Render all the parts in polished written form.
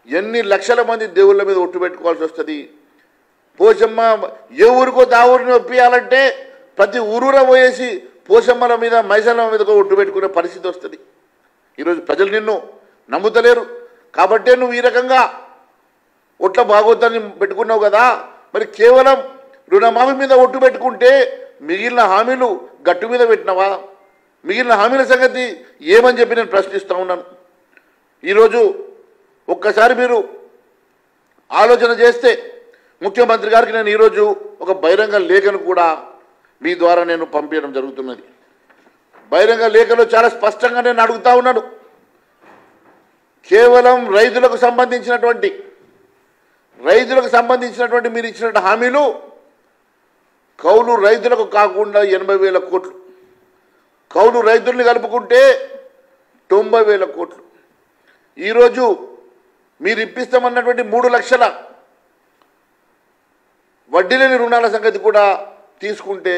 ఎన్ని లక్షల మంది దేవుళ్ళ మీద ఒట్టు పెట్టుకోవాల్సి వస్తుంది. పోషమ్మ ఏ ఊరికో దా ఊరిని ఒప్పియాలంటే ప్రతి ఊరూర పోయేసి పోషమ్మల మీద మైసమ్మ మీద ఒట్టు పెట్టుకునే పరిస్థితి వస్తుంది. ఈరోజు ప్రజలు నిన్ను నమ్ముతలేరు కాబట్టే నువ్వు ఈ రకంగా ఒట్ల భాగవతాన్ని పెట్టుకున్నావు కదా. మరి కేవలం రుణమాఫీ మీద ఒట్టు పెట్టుకుంటే మిగిలిన హామీలు గట్టు మీద పెట్టినవా? మిగిలిన హామీల సంగతి ఏమని చెప్పి నేను ప్రశ్నిస్తూ ఉన్నాను. ఈరోజు ఒక్కసారి మీరు ఆలోచన చేస్తే ముఖ్యమంత్రి గారికి నేను ఈరోజు ఒక బహిరంగ లేఖను కూడా మీ ద్వారా నేను పంపించడం జరుగుతున్నది. బహిరంగ లేఖలో చాలా స్పష్టంగా నేను అడుగుతా ఉన్నాను. కేవలం రైతులకు సంబంధించినటువంటి మీరు ఇచ్చినటువంటి హామీలు కౌలు రైతులకు కాకుండా 80,000 కోట్లు, కౌలు రైతుల్ని కలుపుకుంటే 90,000 కోట్లు. ఈరోజు మీరు ఇప్పిస్తామన్నటువంటి 3 లక్షల వడ్డీ లేని రుణాల సంగతి కూడా తీసుకుంటే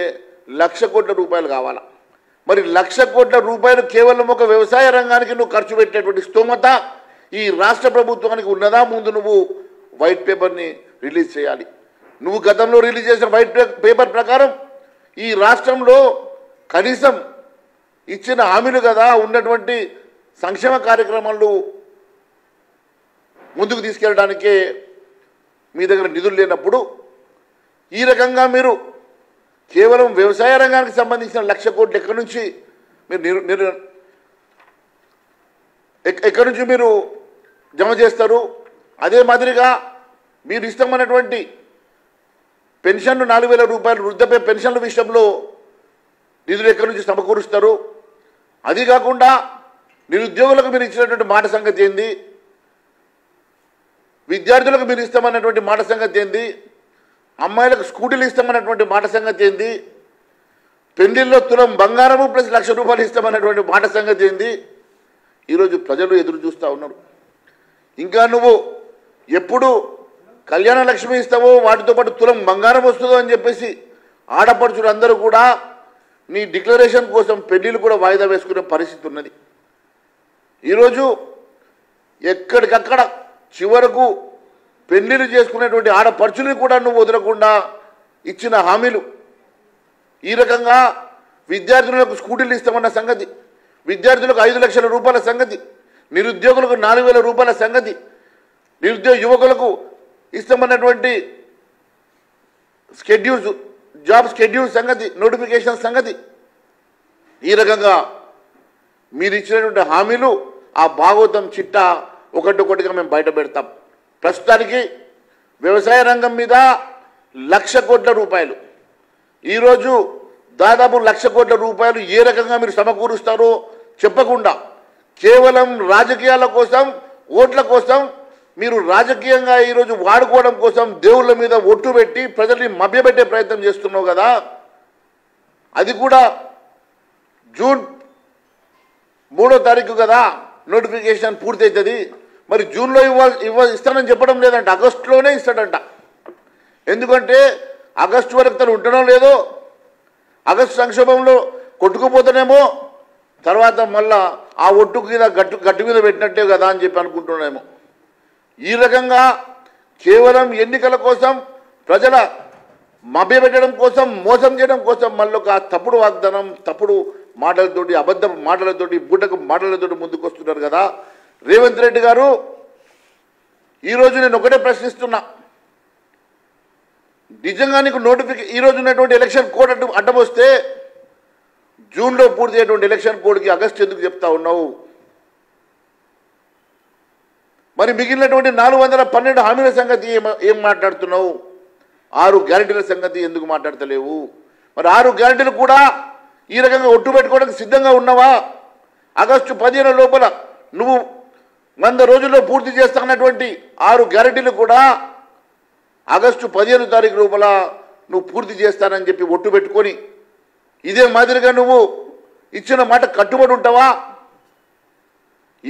1,00,000 కోట్ల రూపాయలు కావాలా? మరి 1,00,000 కోట్ల రూపాయలు కేవలం ఒక వ్యవసాయ రంగానికి నువ్వు ఖర్చు పెట్టేటువంటి స్తోమత ఈ రాష్ట్ర ప్రభుత్వానికి ఉన్నదా? ముందు నువ్వు వైట్ పేపర్ని రిలీజ్ చేయాలి. నువ్వు గతంలో రిలీజ్ చేసిన వైట్ పేపర్ ప్రకారం ఈ రాష్ట్రంలో కనీసం ఇచ్చిన హామీలు కదా ఉన్నటువంటి సంక్షేమ కార్యక్రమాలు ముందుకు తీసుకెళ్ళడానికే మీ దగ్గర నిధులు లేనప్పుడు ఈ రకంగా మీరు కేవలం వ్యవసాయ రంగానికి సంబంధించిన 1,00,000 కోట్లు ఎక్కడి నుంచి మీరు జమ చేస్తారు? అదే మాదిరిగా మీరు ఇష్టమైనటువంటి పెన్షన్లు 4,000 రూపాయలు వృద్ధాప్య పెన్షన్ల విషయంలో నిధులు ఎక్కడి నుంచి సమకూరుస్తారు? అది కాకుండా నిరుద్యోగులకు మీరు ఇచ్చినటువంటి మాట సంగతి ఏంది? విద్యార్థులకు మీరు ఇస్తామన్నటువంటి మాట సంగతి ఏంది? అమ్మాయిలకు స్కూటీలు ఇస్తామన్నటువంటి మాట సంగతి ఏంది? పెళ్లిల్లో తులం బంగారము ప్లస్ 1,00,000 రూపాయలు ఇస్తామన్నటువంటి మాట సంగతి ఏంది? ఈరోజు ప్రజలు ఎదురు చూస్తూ ఉన్నారు. ఇంకా నువ్వు ఎప్పుడు కళ్యాణ లక్ష్మి ఇస్తావో వాటితో పాటు తులం బంగారం వస్తుందో అని చెప్పేసి ఆడపడుచులు అందరూ కూడా నీ డిక్లరేషన్ కోసం పెళ్లిళ్ళు కూడా వాయిదా వేసుకునే పరిస్థితి ఉన్నది. ఈరోజు ఎక్కడికక్కడ చివరకు పెళ్లిళ్ళు చేసుకునేటువంటి ఆడపడుచుల్ని కూడా నువ్వు వదలకుండా ఇచ్చిన హామీలు ఈ రకంగా విద్యార్థులకు స్కూటీలు ఇస్తామన్న సంగతి, విద్యార్థులకు 5 లక్షల రూపాయల సంగతి, నిరుద్యోగులకు 4,000 రూపాయల సంగతి, నిరుద్యోగ యువకులకు ఇస్తామన్నటువంటి స్కెడ్యూల్స్ జాబ్ స్కెడ్యూల్ సంగతి, నోటిఫికేషన్ సంగతి, ఈ రకంగా మీరు ఇచ్చినటువంటి హామీలు ఆ భాగవతం చిట్టా ఒకటిగా మేము బయట పెడతాం. ప్రస్తుతానికి వ్యవసాయ రంగం మీద 1,00,000 కోట్ల రూపాయలు, ఈరోజు దాదాపు 1,00,000 కోట్ల రూపాయలు ఏ రకంగా మీరు సమకూరుస్తారో చెప్పకుండా కేవలం రాజకీయాల కోసం, ఓట్ల కోసం మీరు రాజకీయంగా ఈరోజు వాడుకోవడం కోసం దేవుళ్ళ మీద ఒట్టు పెట్టి ప్రజల్ని మభ్యపెట్టే ప్రయత్నం చేస్తున్నావు కదా. అది కూడా జూన్ 3వ తారీఖు కదా నోటిఫికేషన్ పూర్తవుతుంది. మరి జూన్లో ఇస్తానని చెప్పడం లేదంట, ఆగస్టులోనే ఇస్తాడంట. ఎందుకంటే ఆగస్టు వరకు తను ఉండడం లేదో, ఆగస్టు సంక్షోభంలో కొట్టుకుపోతానేమో, తర్వాత మళ్ళా ఆ ఒట్టు మీద గట్టు మీద పెట్టినట్టే కదా అని చెప్పి అనుకుంటున్నామేమో. ఈ రకంగా కేవలం ఎన్నికల కోసం ప్రజల మభ్యపెట్టడం కోసం, మోసం చేయడం కోసం మళ్ళీ ఒక తప్పుడు వాగ్దానం, తప్పుడు మాటలతోటి, అబద్ధ మాటలతోటి, బుడ్డకు మాటలతోటి ముందుకు వస్తున్నారు కదా. రేవంత్ రెడ్డి గారు ఈరోజు నేను ఒకటే ప్రశ్నిస్తున్నా, నిజంగా నీకు ఈరోజు ఉన్నటువంటి ఎలక్షన్ కోడ్ అడ్డం వస్తే జూన్లో పూర్తి అయ్యేటువంటి ఎలక్షన్ కోడ్కి ఆగస్టు ఎందుకు చెప్తా ఉన్నావు? మరి మిగిలినటువంటి 412 హామీల సంగతి ఏం మాట్లాడుతున్నావు? 6 గ్యారెంటీల సంగతి ఎందుకు మాట్లాడతలేవు? మరి 6 గ్యారెంటీలు కూడా ఈ రకంగా ఒట్టు పెట్టుకోవడానికి సిద్ధంగా ఉన్నావా? ఆగస్టు 15 లోపల నువ్వు 100 రోజుల్లో పూర్తి చేస్తానన్నటువంటి 6 గ్యారెంటీలు కూడా ఆగస్టు 15 తారీఖు లోపల నువ్వు పూర్తి చేస్తానని చెప్పి ఒట్టు పెట్టుకొని ఇదే మాదిరిగా నువ్వు ఇచ్చిన మాట కట్టుబడి ఉంటావా?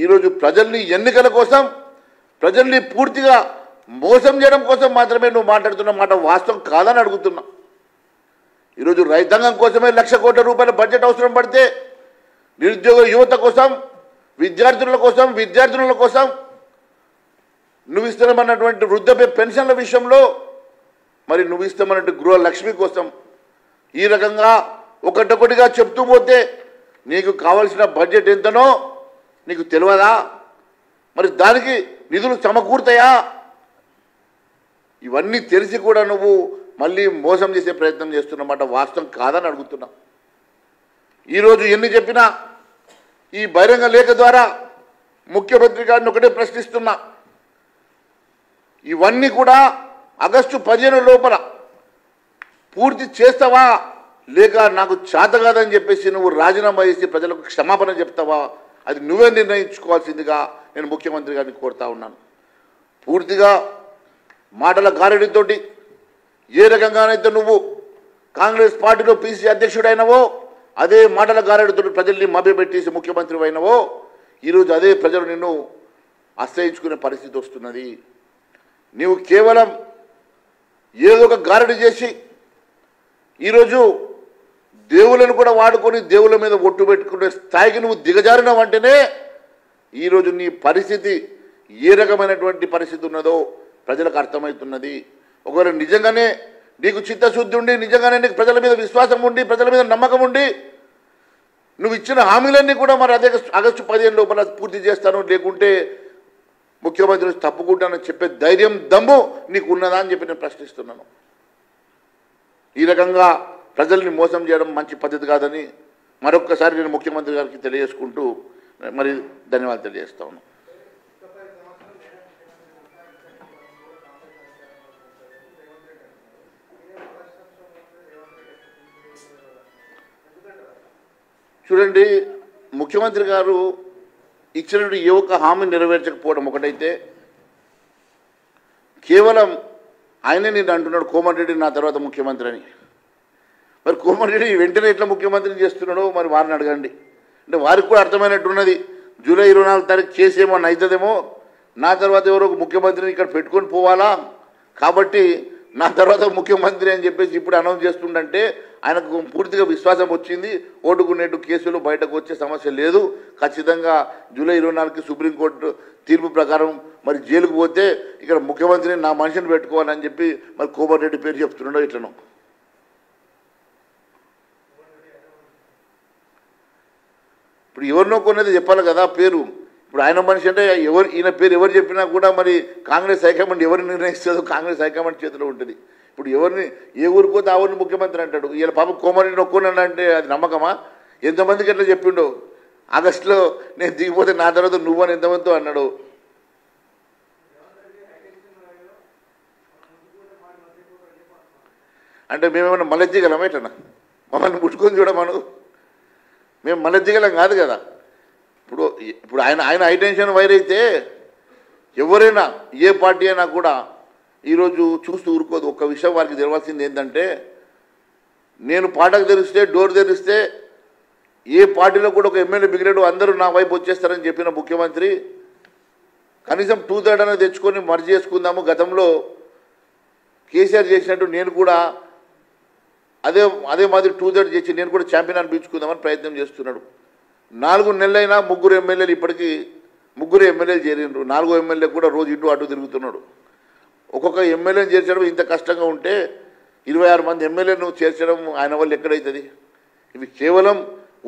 ఈరోజు ప్రజల్ని ఎన్నికల కోసం, ప్రజల్ని పూర్తిగా మోసం చేయడం కోసం మాత్రమే నువ్వు మాట్లాడుతున్న మాట వాస్తవం కాదని అడుగుతున్నా. ఈరోజు రైతాంగం కోసమే 1,00,000 కోట్ల రూపాయల బడ్జెట్ అవసరం పడితే నిరుద్యోగ యువత కోసం, విద్యార్థుల కోసం నువ్వు ఇస్తామన్నటువంటి వృద్ధాప్య పెన్షన్ల విషయంలో మరి నువ్వు ఇస్తామన్నట్టు గృహలక్ష్మి కోసం ఈ రకంగా ఒకటొకటిగా చెప్తూ పోతే నీకు కావాల్సిన బడ్జెట్ ఎంతనో నీకు తెలియదా? మరి దానికి నిధులు సమకూరుతాయా? ఇవన్నీ తెలిసి కూడా నువ్వు మళ్ళీ మోసం చేసే ప్రయత్నం చేస్తున్నమాట వాస్తవం కాదని అడుగుతున్నా. ఈరోజు ఎన్ని చెప్పినా ఈ బహిరంగ లేఖ ద్వారా ముఖ్యమంత్రి గారిని ఒకటే ప్రశ్నిస్తున్నా, ఇవన్నీ కూడా ఆగస్టు 15 లోపల పూర్తి చేస్తావా లేక నాకు చేత కాదని చెప్పేసి నువ్వు రాజీనామా చేసి ప్రజలకు క్షమాపణ చెప్తావా? అది నువ్వే నిర్ణయించుకోవాల్సిందిగా నేను ముఖ్యమంత్రి గారిని కోరుతా ఉన్నాను. పూర్తిగా మాటల గారడితోటి ఏ రకంగానైతే నువ్వు కాంగ్రెస్ పార్టీలో పీసీ అధ్యక్షుడైనవో అదే మాటల గారడితో ప్రజల్ని మభ్యపెట్టేసి ముఖ్యమంత్రి అయినవో ఈరోజు అదే ప్రజలు నిన్ను ఆశ్రయించుకునే పరిస్థితి వస్తున్నది. నీవు కేవలం ఏదో ఒక గారడి చేసి ఈరోజు దేవులను కూడా వాడుకొని దేవుల మీద ఒట్టు పెట్టుకునే స్థాయికి నువ్వు దిగజారినవంటేనే ఈరోజు నీ పరిస్థితి ఏ రకమైనటువంటి పరిస్థితి ఉన్నదో ప్రజలకు అర్థమవుతున్నది. ఒకవేళ నిజంగానే నీకు చిత్తశుద్ధి ఉండి నిజంగానే నీకు ప్రజల మీద విశ్వాసం ఉండి ప్రజల మీద నమ్మకం ఉండి నువ్వు ఇచ్చిన హామీలన్నీ కూడా మరి అదే ఆగస్టు 15 లోపల పూర్తి చేస్తాను లేకుంటే ముఖ్యమంత్రి తప్పుకుంటానని చెప్పే ధైర్యం దమ్ము నీకు ఉన్నదా అని చెప్పి నేను ప్రశ్నిస్తున్నాను. ఈ రకంగా ప్రజల్ని మోసం చేయడం మంచి పద్ధతి కాదని మరొక్కసారి నేను ముఖ్యమంత్రి గారికి తెలియజేసుకుంటూ మరి ధన్యవాదాలు తెలియజేస్తా ఉన్నాను. చూడండి, ముఖ్యమంత్రి గారు ఇచ్చినటువంటి ఏ ఒక్క హామీ నెరవేర్చకపోవడం ఒకటైతే, కేవలం ఆయనే నేను అంటున్నాడు కోమటిరెడ్డి నా తర్వాత ముఖ్యమంత్రి అని. మరి కోమటిరెడ్డి వెంటనే ఎట్లా ముఖ్యమంత్రిని చేస్తున్నాడో మరి వారిని అడగండి. అంటే వారికి కూడా అర్థమైనట్టున్నది, జూలై 24 తారీఖు చేసేమో అవుతుందేమో, నా తర్వాత ఎవరో ముఖ్యమంత్రిని ఇక్కడ పెట్టుకొని పోవాలా, కాబట్టి నా తర్వాత ముఖ్యమంత్రి అని చెప్పేసి ఇప్పుడు అనౌన్స్ చేస్తుండంటే ఆయనకు పూర్తిగా విశ్వాసం వచ్చింది. ఓటుకునేటు కేసులు బయటకు వచ్చే సమస్య లేదు, ఖచ్చితంగా జూలై 24కి సుప్రీంకోర్టు తీర్పు ప్రకారం మరి జైలుకు పోతే ఇక్కడ ముఖ్యమంత్రిని నా మనిషిని పెట్టుకోవాలని చెప్పి మరి కోమటిరెడ్డి పేరు చెప్తున్నాడో ఇట్లనో. ఇప్పుడు ఎవరినో కొన్నది చెప్పాలి కదా పేరు. ఇప్పుడు ఆయన మనిషి అంటే ఈయన పేరు ఎవరు చెప్పినా కూడా మరి కాంగ్రెస్ హైకమాండ్ ఎవరిని నిర్ణయిస్తుందో కాంగ్రెస్ హైకమాండ్ చేతిలో ఉంటుంది. ఇప్పుడు ఎవరిని ఏ ఊరికోతే ఆ ఊరిని ముఖ్యమంత్రి అంటాడు. వీళ్ళ పాప కోమరెడ్డిని ఒక్కున్నాడంటే అది నమ్మకమా? ఎంతమందికి ఎట్లా చెప్పిండో, ఆగస్టులో నేను దిగిపోతే నా తర్వాత నువ్వని ఎంతమందితో అన్నాడు. అంటే మేమేమన్నా మలెజ్జిగలమా? ఎట్లన్నా మమ్మల్ని ముట్టుకొని చూడమను, మేము మలెజ్జిగలం కాదు కదా. ఇప్పుడు ఆయన హైటెన్షన్ వైర్ అయితే ఎవరైనా ఏ పార్టీ అయినా కూడా ఈరోజు చూస్తూ ఊరుకోదు. ఒక్క విషయం వారికి తెలవాల్సింది ఏంటంటే, నేను పాటకు తెరిస్తే డోర్ తెరిస్తే ఏ పార్టీలో కూడా ఒక ఎమ్మెల్యే బిగినాడు అందరూ నా వైపు వచ్చేస్తారని చెప్పిన ముఖ్యమంత్రి కనీసం 2/3 అనేది తెచ్చుకొని మర్జీ చేసుకుందాము, గతంలో కేసీఆర్ చేసినట్టు నేను కూడా అదే మాదిరి 2/3 చేసి నేను కూడా ఛాంపియన్ అనిపించుకుందామని ప్రయత్నం చేస్తున్నాడు. 4 నెలలైనా 3 ఎమ్మెల్యేలు ఇప్పటికీ 3 ఎమ్మెల్యేలు చేరినారు. 4వ ఎమ్మెల్యే కూడా రోజు ఇటు అటు తిరుగుతున్నాడు. ఒక్కొక్క ఎమ్మెల్యేని చేర్చడం ఇంత కష్టంగా ఉంటే 26 మంది ఎమ్మెల్యేను చేర్చడం ఆయన వల్ల ఎక్కడైతుంది? ఇవి కేవలం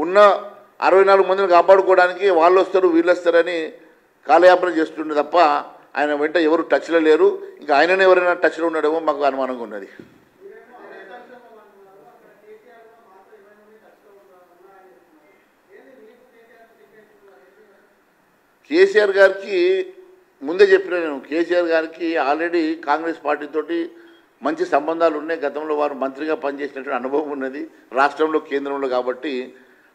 ఉన్న 64 మందిని కాపాడుకోవడానికి వాళ్ళు వస్తారు వీళ్ళు వస్తారని కాలయాపన చేస్తుండే తప్ప ఆయన వెంట ఎవరు టచ్లో లేరు. ఇంకా ఆయననే ఎవరైనా టచ్లో ఉన్నాడేమో మాకు అనుమానంగా ఉన్నది. కేసీఆర్ గారికి ముందే చెప్పిన నేను, కేసీఆర్ గారికి ఆల్రెడీ కాంగ్రెస్ పార్టీతోటి మంచి సంబంధాలు ఉన్నాయి. గతంలో వారు మంత్రిగా పనిచేసినటువంటి అనుభవం ఉన్నది రాష్ట్రంలో కేంద్రంలో. కాబట్టి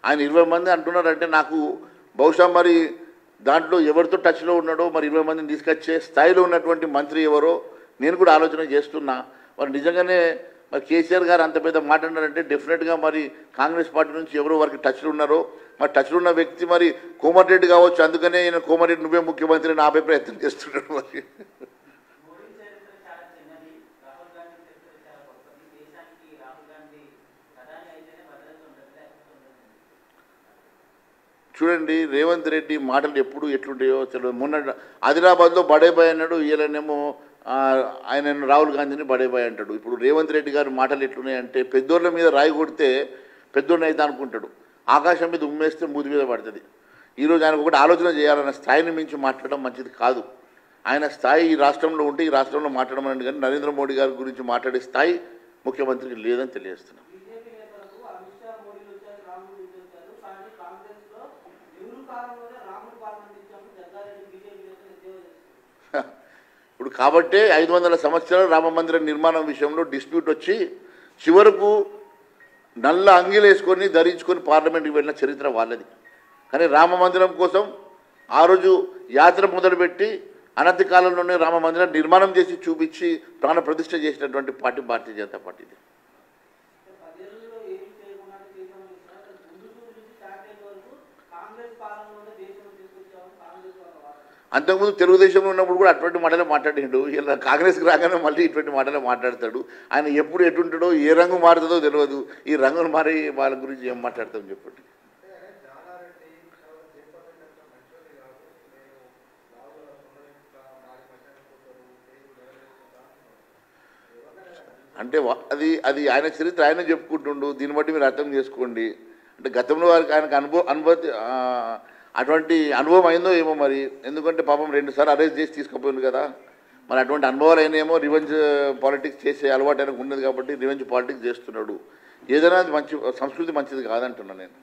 ఆయన 20 మంది అంటున్నారంటే నాకు బహుశా మరి దాంట్లో ఎవరితో టచ్లో ఉన్నాడో మరి 20 మందిని తీసుకొచ్చే స్థాయిలో ఉన్నటువంటి మంత్రి ఎవరో నేను కూడా ఆలోచన చేస్తున్నా. మరి నిజంగానే మరి కేసీఆర్ గారు అంత పెద్ద మాట అన్నారంటే డెఫినెట్గా మరి కాంగ్రెస్ పార్టీ నుంచి ఎవరో వారికి టచ్లో ఉన్నారో, మరి టచ్లో ఉన్న వ్యక్తి మరి కోమటిరెడ్డి కావచ్చు. అందుకనే ఈయన కోమటిరెడ్డి నువ్వే ముఖ్యమంత్రి అని ఆపే ప్రయత్నం చేస్తున్నాడు. మరి చూడండి రేవంత్ రెడ్డి మాటలు ఎప్పుడు ఎట్లుంటాయో తెలియదు. మొన్న ఆదిలాబాద్లో బడేబాయ్ అన్నాడు, ఈయననేమో ఆయన రాహుల్ గాంధీని బడేబాయ్ అంటాడు. ఇప్పుడు రేవంత్ రెడ్డి గారి మాటలు ఎట్లున్నాయంటే పెద్దోళ్ళ మీద రాయి కొడితే పెద్దోడిని అయితే అనుకుంటాడు, ఆకాశం మీద ఉమ్మేస్తే మూతి మీద పడుతుంది. ఈరోజు ఆయనకు ఒకటి ఆలోచన చేయాలన్న స్థాయిని మించి మాట్లాడడం మంచిది కాదు. ఆయన స్థాయి ఈ రాష్ట్రంలో ఉంటే ఈ రాష్ట్రంలో మాట్లాడమని, కానీ నరేంద్ర మోడీ గారి గురించి మాట్లాడే స్థాయి ముఖ్యమంత్రికి లేదని తెలియజేస్తున్నాం. ఇప్పుడు కాబట్టే 500 సంవత్సరాల రామ మందిర నిర్మాణం విషయంలో డిస్ప్యూట్ వచ్చి చివరకు నల్ల అంగీలు వేసుకొని ధరించుకొని పార్లమెంట్కి వెళ్ళిన చరిత్ర వాళ్ళది. కానీ రామ మందిరం కోసం ఆ రోజు యాత్ర మొదలుపెట్టి అనతి కాలంలోనే రామ మందిరం నిర్మాణం చేసి చూపించి ప్రాణ ప్రతిష్ఠ చేసినటువంటి పార్టీ భారతీయ జనతా పార్టీది. అంతకుముందు తెలుగుదేశంలో ఉన్నప్పుడు కూడా అటువంటి మాటలే మాట్లాడిండు. ఇలా కాంగ్రెస్కి రాగానే మళ్ళీ ఇటువంటి మాటలే మాట్లాడతాడు. ఆయన ఎప్పుడు ఎటుంటాడో ఏ రంగు మారుతుందో తెలియదు. ఈ రంగును మారి వాళ్ళ గురించి ఏం మాట్లాడతాం చెప్పండి. అంటే అది ఆయన చరిత్ర ఆయన చెప్పుకుంటుండు. దీన్ని బట్టి మీరు అర్థం చేసుకోండి. అంటే గతంలో వారికి ఆయనకు అనుభూతి అటువంటి అనుభవం అయిందో ఏమో మరి. ఎందుకంటే పాపం 2 సార్లు అరెస్ట్ చేసి తీసుకుపోయింది కదా. మరి అటువంటి అనుభవాలు అయినేమో రివెంజ్ పాలిటిక్స్ చేసే అలవాటు ఆయనకు ఉన్నది కాబట్టి రివెంజ్ పాలిటిక్స్ చేస్తున్నాడు. ఏదైనా మంచి సంస్కృతి మంచిది కాదంటున్నాను నేను.